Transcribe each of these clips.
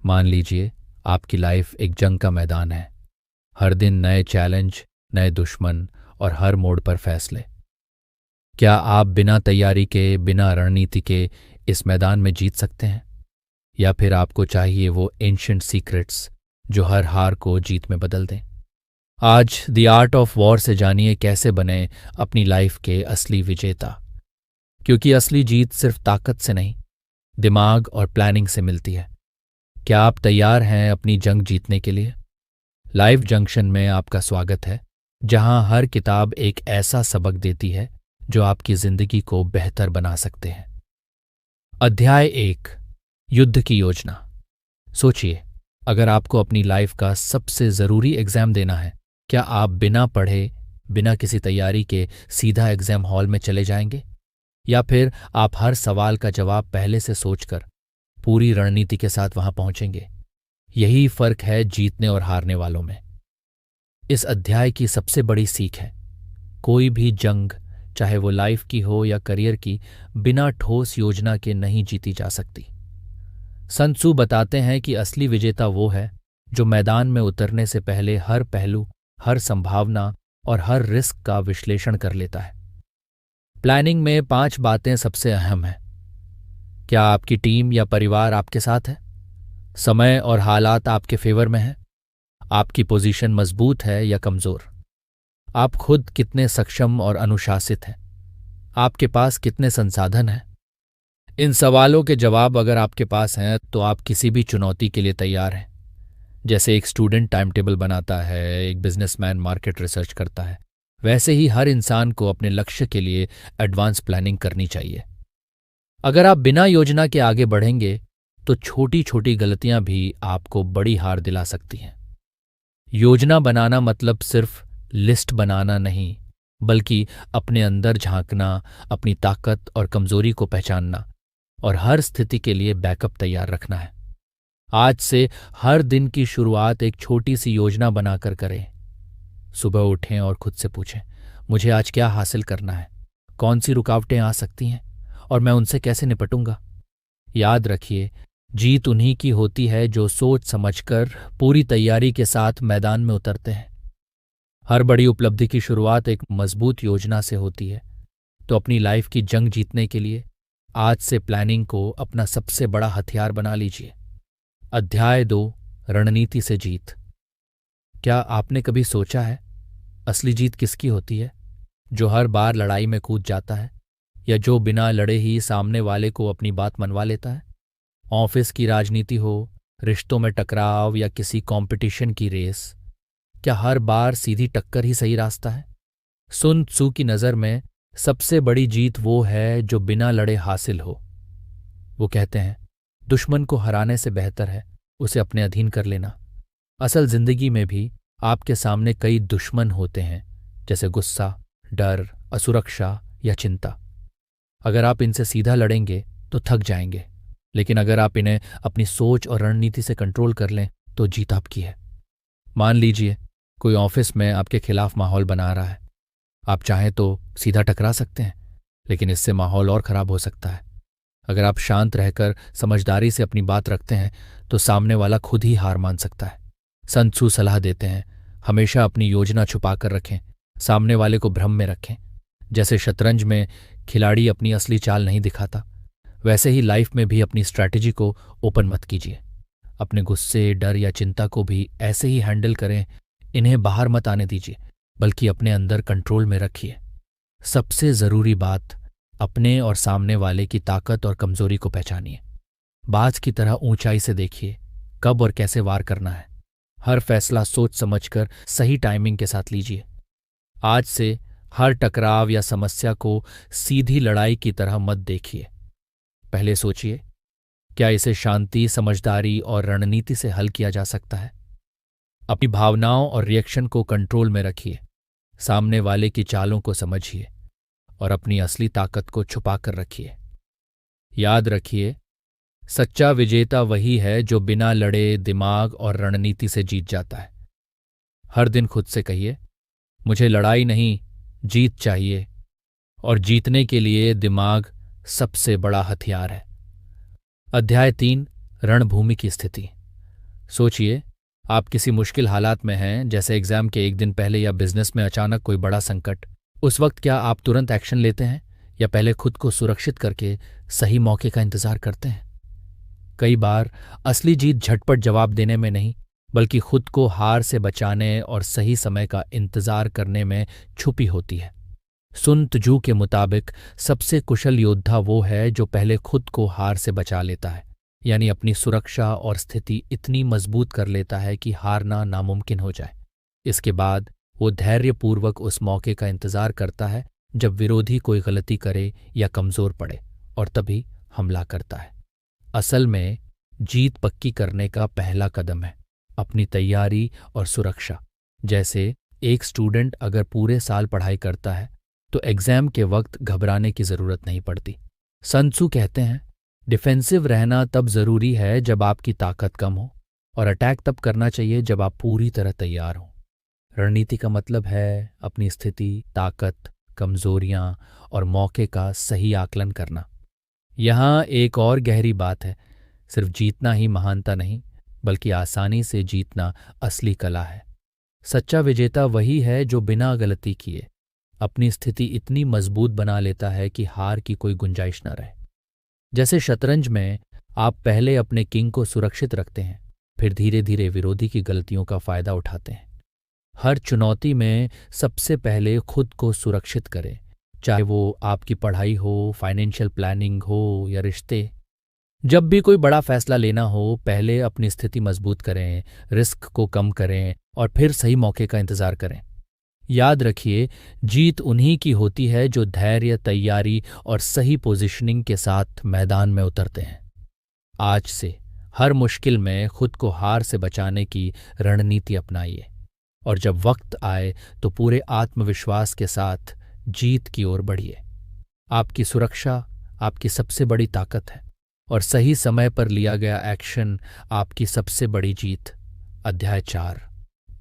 मान लीजिए आपकी लाइफ एक जंग का मैदान है। हर दिन नए चैलेंज, नए दुश्मन और हर मोड़ पर फैसले। क्या आप बिना तैयारी के, बिना रणनीति के इस मैदान में जीत सकते हैं? या फिर आपको चाहिए वो एंशिएंट सीक्रेट्स जो हर हार को जीत में बदल दें? आज द आर्ट ऑफ वॉर से जानिए कैसे बने अपनी लाइफ के असली विजेता। क्योंकि असली जीत सिर्फ ताकत से नहीं, दिमाग और प्लानिंग से मिलती है। क्या आप तैयार हैं अपनी जंग जीतने के लिए? लाइफ जंक्शन में आपका स्वागत है, जहां हर किताब एक ऐसा सबक देती है जो आपकी जिंदगी को बेहतर बना सकते हैं। अध्याय 1, युद्ध की योजना। सोचिए, अगर आपको अपनी लाइफ का सबसे जरूरी एग्जाम देना है, क्या आप बिना पढ़े, बिना किसी तैयारी के सीधा एग्जाम हॉल में चले जाएंगे? या फिर आप हर सवाल का जवाब पहले से सोचकर पूरी रणनीति के साथ वहां पहुंचेंगे? यही फर्क है जीतने और हारने वालों में। इस अध्याय की सबसे बड़ी सीख है, कोई भी जंग, चाहे वो लाइफ की हो या करियर की, बिना ठोस योजना के नहीं जीती जा सकती। सन त्सू बताते हैं कि असली विजेता वो है जो मैदान में उतरने से पहले हर पहलू, हर संभावना और हर रिस्क का विश्लेषण कर लेता है। प्लानिंग में 5 बातें सबसे अहम हैं। क्या आपकी टीम या परिवार आपके साथ है? समय और हालात आपके फेवर में हैं? आपकी पोजीशन मजबूत है या कमजोर? आप खुद कितने सक्षम और अनुशासित हैं? आपके पास कितने संसाधन हैं? इन सवालों के जवाब अगर आपके पास हैं तो आप किसी भी चुनौती के लिए तैयार हैं। जैसे एक स्टूडेंट टाइम टेबल बनाता है, एक बिजनेसमैन मार्केट रिसर्च करता है, वैसे ही हर इंसान को अपने लक्ष्य के लिए एडवांस प्लानिंग करनी चाहिए। अगर आप बिना योजना के आगे बढ़ेंगे तो छोटी छोटी गलतियां भी आपको बड़ी हार दिला सकती हैं। योजना बनाना मतलब सिर्फ लिस्ट बनाना नहीं, बल्कि अपने अंदर झांकना, अपनी ताकत और कमजोरी को पहचानना और हर स्थिति के लिए बैकअप तैयार रखना है। आज से हर दिन की शुरुआत एक छोटी सी योजना बनाकर करें। सुबह उठें और खुद से पूछें, मुझे आज क्या हासिल करना है? कौन सी रुकावटें आ सकती हैं और मैं उनसे कैसे निपटूंगा? याद रखिए, जीत उन्हीं की होती है जो सोच समझकर पूरी तैयारी के साथ मैदान में उतरते हैं। हर बड़ी उपलब्धि की शुरुआत एक मजबूत योजना से होती है। तो अपनी लाइफ की जंग जीतने के लिए आज से प्लानिंग को अपना सबसे बड़ा हथियार बना लीजिए। अध्याय 2, रणनीति से जीत। क्या आपने कभी सोचा है असली जीत किसकी होती है? जो हर बार लड़ाई में कूद जाता है, या जो बिना लड़े ही सामने वाले को अपनी बात मनवा लेता है? ऑफिस की राजनीति हो, रिश्तों में टकराव या किसी कंपटीशन की रेस, क्या हर बार सीधी टक्कर ही सही रास्ता है? सुन त्सू की नज़र में सबसे बड़ी जीत वो है जो बिना लड़े हासिल हो। वो कहते हैं, दुश्मन को हराने से बेहतर है उसे अपने अधीन कर लेना। असल जिंदगी में भी आपके सामने कई दुश्मन होते हैं, जैसे गुस्सा, डर, असुरक्षा या चिंता। अगर आप इनसे सीधा लड़ेंगे तो थक जाएंगे, लेकिन अगर आप इन्हें अपनी सोच और रणनीति से कंट्रोल कर लें तो जीत आपकी है। मान लीजिए कोई ऑफिस में आपके खिलाफ माहौल बना रहा है। आप चाहें तो सीधा टकरा सकते हैं, लेकिन इससे माहौल और खराब हो सकता है। अगर आप शांत रहकर समझदारी से अपनी बात रखते हैं तो सामने वाला खुद ही हार मान सकता है। सन त्सू सलाह देते हैं, हमेशा अपनी योजना छुपा कर रखें, सामने वाले को भ्रम में रखें। जैसे शतरंज में खिलाड़ी अपनी असली चाल नहीं दिखाता, वैसे ही लाइफ में भी अपनी स्ट्रैटेजी को ओपन मत कीजिए। अपने गुस्से, डर या चिंता को भी ऐसे ही हैंडल करें, इन्हें बाहर मत आने दीजिए, बल्कि अपने अंदर कंट्रोल में रखिए। सबसे जरूरी बात, अपने और सामने वाले की ताकत और कमजोरी को पहचानिए। बाज की तरह ऊंचाई से देखिए कब और कैसे वार करना है। हर फैसला सोच समझकर सही टाइमिंग के साथ लीजिए। आज से हर टकराव या समस्या को सीधी लड़ाई की तरह मत देखिए। पहले सोचिए, क्या इसे शांति, समझदारी और रणनीति से हल किया जा सकता है? अपनी भावनाओं और रिएक्शन को कंट्रोल में रखिए, सामने वाले की चालों को समझिए और अपनी असली ताकत को छुपा कर रखिए। याद रखिए, सच्चा विजेता वही है जो बिना लड़े दिमाग और रणनीति से जीत जाता है। हर दिन खुद से कहिए, मुझे लड़ाई नहीं, जीत चाहिए, और जीतने के लिए दिमाग सबसे बड़ा हथियार है। अध्याय 3, रणभूमि की स्थिति। सोचिए, आप किसी मुश्किल हालात में हैं, जैसे एग्जाम के एक दिन पहले या बिजनेस में अचानक कोई बड़ा संकट। उस वक्त क्या आप तुरंत एक्शन लेते हैं या पहले खुद को सुरक्षित करके सही मौके का इंतजार करते हैं? कई बार असली जीत झटपट जवाब देने में नहीं, बल्कि खुद को हार से बचाने और सही समय का इंतजार करने में छुपी होती है। सुन त्जू के मुताबिक सबसे कुशल योद्धा वो है जो पहले खुद को हार से बचा लेता है, यानी अपनी सुरक्षा और स्थिति इतनी मजबूत कर लेता है कि हारना नामुमकिन हो जाए। इसके बाद वो धैर्यपूर्वक उस मौके का इंतजार करता है जब विरोधी कोई गलती करे या कमजोर पड़े, और तभी हमला करता है। असल में जीत पक्की करने का पहला कदम है अपनी तैयारी और सुरक्षा। जैसे एक स्टूडेंट अगर पूरे साल पढ़ाई करता है तो एग्जाम के वक्त घबराने की जरूरत नहीं पड़ती। सन त्सू कहते हैं, डिफेंसिव रहना तब जरूरी है जब आपकी ताकत कम हो, और अटैक तब करना चाहिए जब आप पूरी तरह तैयार हो। रणनीति का मतलब है अपनी स्थिति, ताकत, कमजोरियां और मौके का सही आकलन करना। यहाँ एक और गहरी बात है, सिर्फ जीतना ही महानता नहीं, बल्कि आसानी से जीतना असली कला है। सच्चा विजेता वही है जो बिना गलती किए अपनी स्थिति इतनी मजबूत बना लेता है कि हार की कोई गुंजाइश न रहे। जैसे शतरंज में आप पहले अपने किंग को सुरक्षित रखते हैं, फिर धीरे धीरे विरोधी की गलतियों का फायदा उठाते हैं। हर चुनौती में सबसे पहले खुद को सुरक्षित करें, चाहे वो आपकी पढ़ाई हो, फाइनेंशियल प्लानिंग हो या रिश्ते। जब भी कोई बड़ा फैसला लेना हो, पहले अपनी स्थिति मजबूत करें, रिस्क को कम करें और फिर सही मौके का इंतजार करें। याद रखिए, जीत उन्हीं की होती है जो धैर्य, तैयारी और सही पोजीशनिंग के साथ मैदान में उतरते हैं। आज से हर मुश्किल में खुद को हार से बचाने की रणनीति अपनाइए, और जब वक्त आए तो पूरे आत्मविश्वास के साथ जीत की ओर बढ़िए। आपकी सुरक्षा आपकी सबसे बड़ी ताकत है, और सही समय पर लिया गया एक्शन आपकी सबसे बड़ी जीत। अध्याय 4,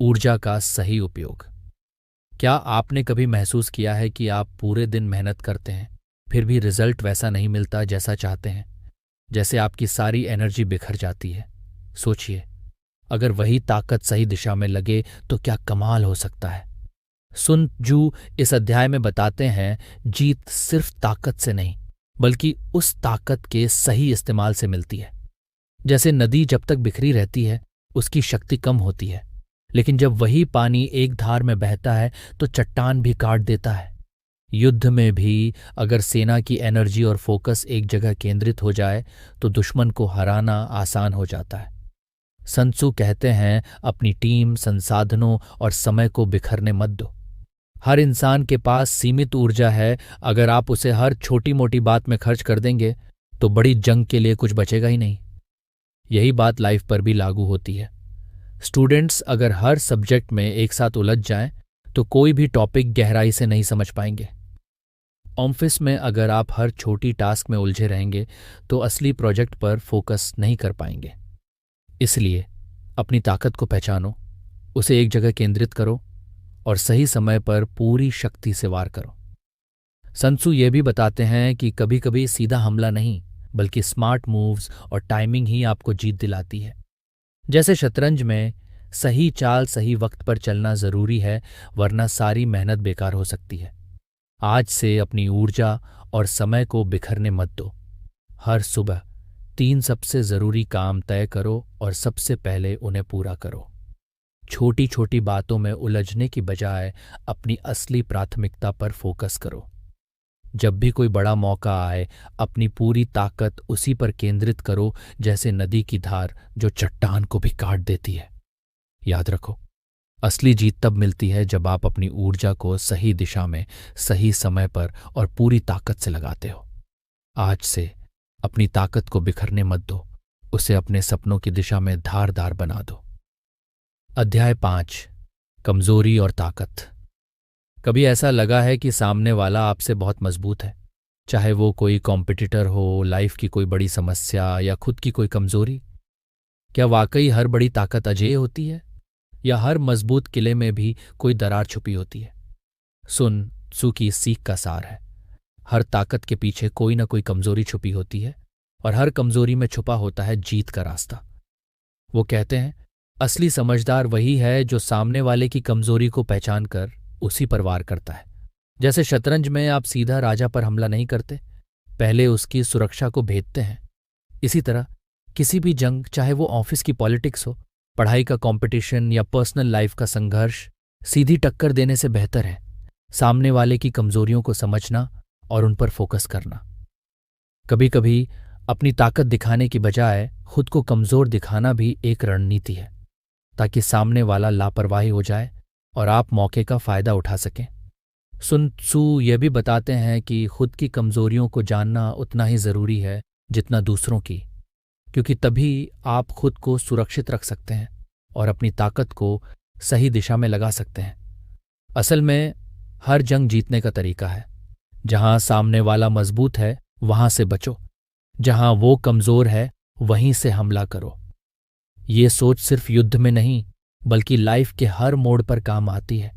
ऊर्जा का सही उपयोग। क्या आपने कभी महसूस किया है कि आप पूरे दिन मेहनत करते हैं, फिर भी रिजल्ट वैसा नहीं मिलता जैसा चाहते हैं? जैसे आपकी सारी एनर्जी बिखर जाती है। सोचिए, अगर वही ताकत सही दिशा में लगे तो क्या कमाल हो सकता है। सुन त्जू इस अध्याय में बताते हैं, जीत सिर्फ ताकत से नहीं, बल्कि उस ताकत के सही इस्तेमाल से मिलती है। जैसे नदी जब तक बिखरी रहती है उसकी शक्ति कम होती है, लेकिन जब वही पानी एक धार में बहता है तो चट्टान भी काट देता है। युद्ध में भी अगर सेना की एनर्जी और फोकस एक जगह केंद्रित हो जाए तो दुश्मन को हराना आसान हो जाता है। सन त्सू कहते हैं, अपनी टीम, संसाधनों और समय को बिखरने मत दो। हर इंसान के पास सीमित ऊर्जा है, अगर आप उसे हर छोटी मोटी बात में खर्च कर देंगे तो बड़ी जंग के लिए कुछ बचेगा ही नहीं। यही बात लाइफ पर भी लागू होती है। स्टूडेंट्स अगर हर सब्जेक्ट में एक साथ उलझ जाएं तो कोई भी टॉपिक गहराई से नहीं समझ पाएंगे। ऑफिस में अगर आप हर छोटी टास्क में उलझे रहेंगे तो असली प्रोजेक्ट पर फोकस नहीं कर पाएंगे। इसलिए अपनी ताकत को पहचानो, उसे एक जगह केंद्रित करो और सही समय पर पूरी शक्ति से वार करो। सन त्सू ये भी बताते हैं कि कभी कभी सीधा हमला नहीं, बल्कि स्मार्ट मूव्स और टाइमिंग ही आपको जीत दिलाती है। जैसे शतरंज में सही चाल सही वक्त पर चलना जरूरी है, वरना सारी मेहनत बेकार हो सकती है। आज से अपनी ऊर्जा और समय को बिखरने मत दो। हर सुबह 3 सबसे जरूरी काम तय करो और सबसे पहले उन्हें पूरा करो। छोटी छोटी बातों में उलझने की बजाय अपनी असली प्राथमिकता पर फोकस करो। जब भी कोई बड़ा मौका आए, अपनी पूरी ताकत उसी पर केंद्रित करो, जैसे नदी की धार जो चट्टान को भी काट देती है। याद रखो, असली जीत तब मिलती है जब आप अपनी ऊर्जा को सही दिशा में, सही समय पर और पूरी ताकत से लगाते हो। आज से अपनी ताकत को बिखरने मत दो, उसे अपने सपनों की दिशा में धारदार बना दो। अध्याय 5, कमजोरी और ताकत। कभी ऐसा लगा है कि सामने वाला आपसे बहुत मजबूत है, चाहे वो कोई कॉम्पिटिटर हो, लाइफ की कोई बड़ी समस्या या खुद की कोई कमजोरी? क्या वाकई हर बड़ी ताकत अजेय होती है, या हर मजबूत किले में भी कोई दरार छुपी होती है? सुन त्सू की सीख का सार है, हर ताकत के पीछे कोई ना कोई कमजोरी छुपी होती है, और हर कमजोरी में छुपा होता है जीत का रास्ता। वो कहते हैं, असली समझदार वही है जो सामने वाले की कमजोरी को पहचान कर उसी पर वार करता है। जैसे शतरंज में आप सीधा राजा पर हमला नहीं करते, पहले उसकी सुरक्षा को भेदते हैं। इसी तरह किसी भी जंग, चाहे वो ऑफिस की पॉलिटिक्स हो, पढ़ाई का कंपटीशन या पर्सनल लाइफ का संघर्ष, सीधी टक्कर देने से बेहतर है सामने वाले की कमजोरियों को समझना और उन पर फोकस करना। कभी कभी अपनी ताकत दिखाने की बजाय खुद को कमजोर दिखाना भी एक रणनीति है, ताकि सामने वाला लापरवाही हो जाए और आप मौके का फायदा उठा सकें। सुन त्सू ये भी बताते हैं कि खुद की कमजोरियों को जानना उतना ही जरूरी है जितना दूसरों की, क्योंकि तभी आप खुद को सुरक्षित रख सकते हैं और अपनी ताकत को सही दिशा में लगा सकते हैं। असल में हर जंग जीतने का तरीका है। जहां सामने वाला मजबूत है वहां से बचो, जहां वो कमजोर है वहीं से हमला करो। ये सोच सिर्फ युद्ध में नहीं बल्कि लाइफ के हर मोड़ पर काम आती है,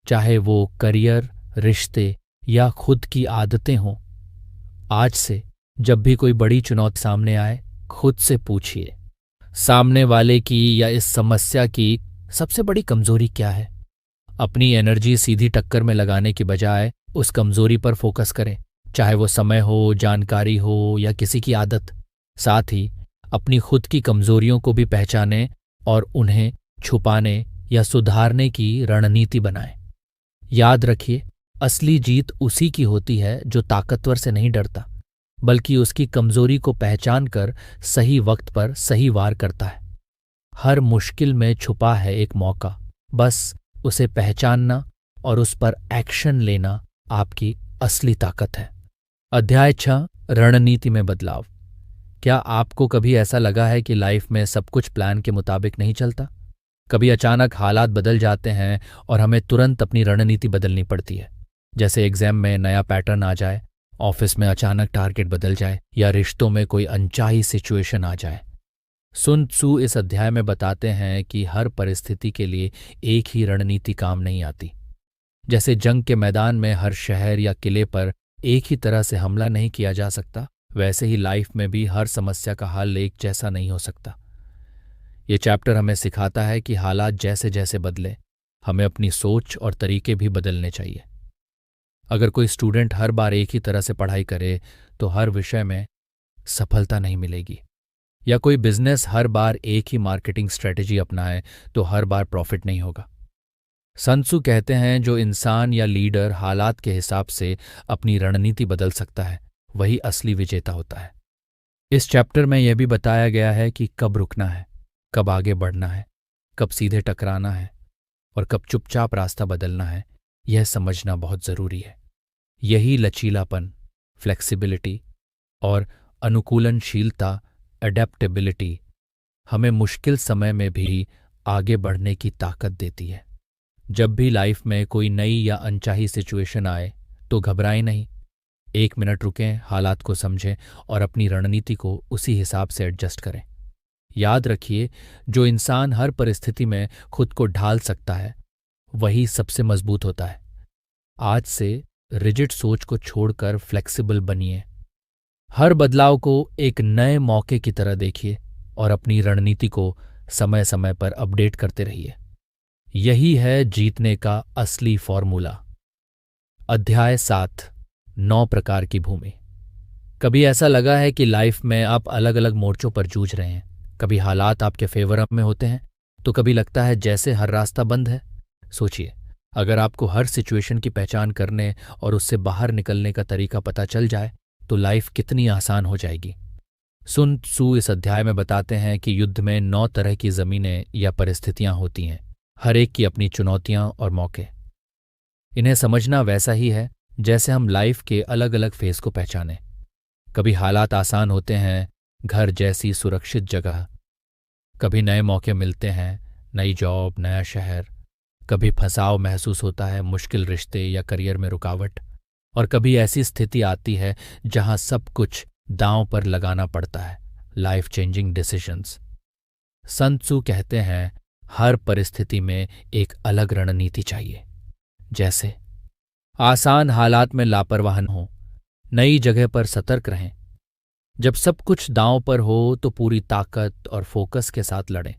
चाहे वो करियर, रिश्ते या खुद की आदतें हों। आज से जब भी कोई बड़ी चुनौती सामने आए, खुद से पूछिए, सामने वाले की या इस समस्या की सबसे बड़ी कमजोरी क्या है। अपनी एनर्जी सीधी टक्कर में लगाने की बजाय उस कमजोरी पर फोकस करें, चाहे वो समय हो, जानकारी हो या किसी की आदत। साथ ही अपनी खुद की कमजोरियों को भी पहचानें और उन्हें छुपाने या सुधारने की रणनीति बनाएं। याद रखिए, असली जीत उसी की होती है जो ताकतवर से नहीं डरता, बल्कि उसकी कमजोरी को पहचान कर सही वक्त पर सही वार करता है। हर मुश्किल में छुपा है एक मौका, बस उसे पहचानना और उस पर एक्शन लेना आपकी असली ताकत है। अध्याय 6, रणनीति में बदलाव। क्या आपको कभी ऐसा लगा है कि लाइफ में सब कुछ प्लान के मुताबिक नहीं चलता? कभी अचानक हालात बदल जाते हैं और हमें तुरंत अपनी रणनीति बदलनी पड़ती है। जैसे एग्जाम में नया पैटर्न आ जाए, ऑफिस में अचानक टारगेट बदल जाए या रिश्तों में कोई अनचाही सिचुएशन आ जाए। सुन त्सू इस अध्याय में बताते हैं कि हर परिस्थिति के लिए एक ही रणनीति काम नहीं आती। जैसे जंग के मैदान में हर शहर या किले पर एक ही तरह से हमला नहीं किया जा सकता, वैसे ही लाइफ में भी हर समस्या का हल एक जैसा नहीं हो सकता। ये चैप्टर हमें सिखाता है कि हालात जैसे जैसे बदले, हमें अपनी सोच और तरीके भी बदलने चाहिए। अगर कोई स्टूडेंट हर बार एक ही तरह से पढ़ाई करे तो हर विषय में सफलता नहीं मिलेगी, या कोई बिजनेस हर बार एक ही मार्केटिंग स्ट्रेटेजी अपनाए तो हर बार प्रॉफिट नहीं होगा। sun tzu कहते हैं, जो इंसान या लीडर हालात के हिसाब से अपनी रणनीति बदल सकता है वही असली विजेता होता है। इस चैप्टर में यह भी बताया गया है कि कब रुकना है, कब आगे बढ़ना है, कब सीधे टकराना है और कब चुपचाप रास्ता बदलना है। यह समझना बहुत जरूरी है। यही लचीलापन, फ्लेक्सिबिलिटी और अनुकूलनशीलता, अडेप्टेबिलिटी, हमें मुश्किल समय में भी आगे बढ़ने की ताकत देती है। जब भी लाइफ में कोई नई या अनचाही सिचुएशन आए तो घबराएं नहीं। 1 मिनट रुकें, हालात को समझें और अपनी रणनीति को उसी हिसाब से एडजस्ट करें। याद रखिए, जो इंसान हर परिस्थिति में खुद को ढाल सकता है वही सबसे मजबूत होता है। आज से रिजिड सोच को छोड़कर फ्लेक्सिबल बनिए। हर बदलाव को एक नए मौके की तरह देखिए और अपनी रणनीति को समय समय पर अपडेट करते रहिए। यही है जीतने का असली फॉर्मूला। अध्याय 7, 9 प्रकार की भूमि। कभी ऐसा लगा है कि लाइफ में आप अलग अलग मोर्चों पर जूझ रहे हैं। कभी हालात आपके फेवर में होते हैं तो कभी लगता है जैसे हर रास्ता बंद है। सोचिए, अगर आपको हर सिचुएशन की पहचान करने और उससे बाहर निकलने का तरीका पता चल जाए तो लाइफ कितनी आसान हो जाएगी। सुन त्सू इस अध्याय में बताते हैं कि युद्ध में 9 तरह की जमीनें या परिस्थितियां होती हैं, हर एक की अपनी चुनौतियां और मौके। इन्हें समझना वैसा ही है जैसे हम लाइफ के अलग अलग फेज को पहचानें। कभी हालात आसान होते हैं, घर जैसी सुरक्षित जगह। कभी नए मौके मिलते हैं, नई जॉब, नया शहर। कभी फंसाव महसूस होता है, मुश्किल रिश्ते या करियर में रुकावट। और कभी ऐसी स्थिति आती है जहां सब कुछ दांव पर लगाना पड़ता है, life changing decisions. sun tzu कहते हैं, हर परिस्थिति में एक अलग रणनीति चाहिए। जैसे आसान हालात में लापरवाह न हो, नई जगह पर सतर्क रहें। जब सब कुछ दांव पर हो तो पूरी ताकत और फोकस के साथ लड़ें।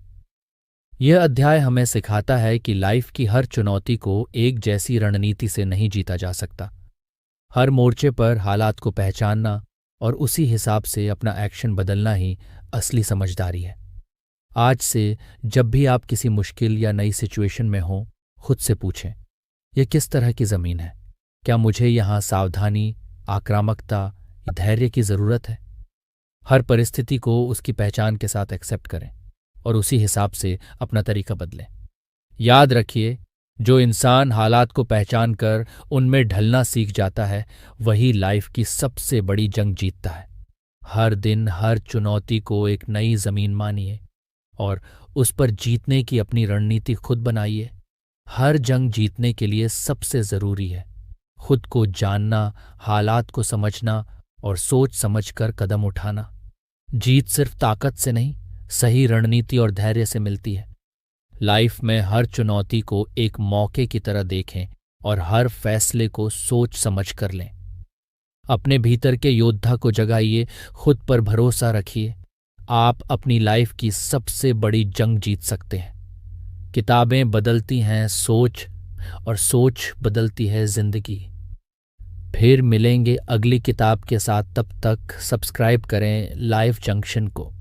यह अध्याय हमें सिखाता है कि लाइफ की हर चुनौती को एक जैसी रणनीति से नहीं जीता जा सकता। हर मोर्चे पर हालात को पहचानना और उसी हिसाब से अपना एक्शन बदलना ही असली समझदारी है। आज से जब भी आप किसी मुश्किल या नई सिचुएशन में हों, खुद से पूछें, यह किस तरह की ज़मीन है? क्या मुझे यहाँ सावधानी, आक्रामकता या धैर्य की ज़रूरत है? हर परिस्थिति को उसकी पहचान के साथ एक्सेप्ट करें और उसी हिसाब से अपना तरीका बदलें। याद रखिए, जो इंसान हालात को पहचान कर उनमें ढलना सीख जाता है, वही लाइफ की सबसे बड़ी जंग जीतता है। हर दिन, हर चुनौती को एक नई ज़मीन मानिए और उस पर जीतने की अपनी रणनीति खुद बनाइए। हर जंग जीतने के लिए सबसे ज़रूरी है खुद को जानना, हालात को समझना और सोच समझकर कदम उठाना। जीत सिर्फ ताकत से नहीं, सही रणनीति और धैर्य से मिलती है। लाइफ में हर चुनौती को एक मौके की तरह देखें और हर फैसले को सोच समझ कर लें। अपने भीतर के योद्धा को जगाइए, खुद पर भरोसा रखिए। आप अपनी लाइफ की सबसे बड़ी जंग जीत सकते हैं। किताबें बदलती हैं सोच, और सोच बदलती है जिंदगी। फिर मिलेंगे अगली किताब के साथ। तब तक सब्सक्राइब करें लाइफ जंक्शन को।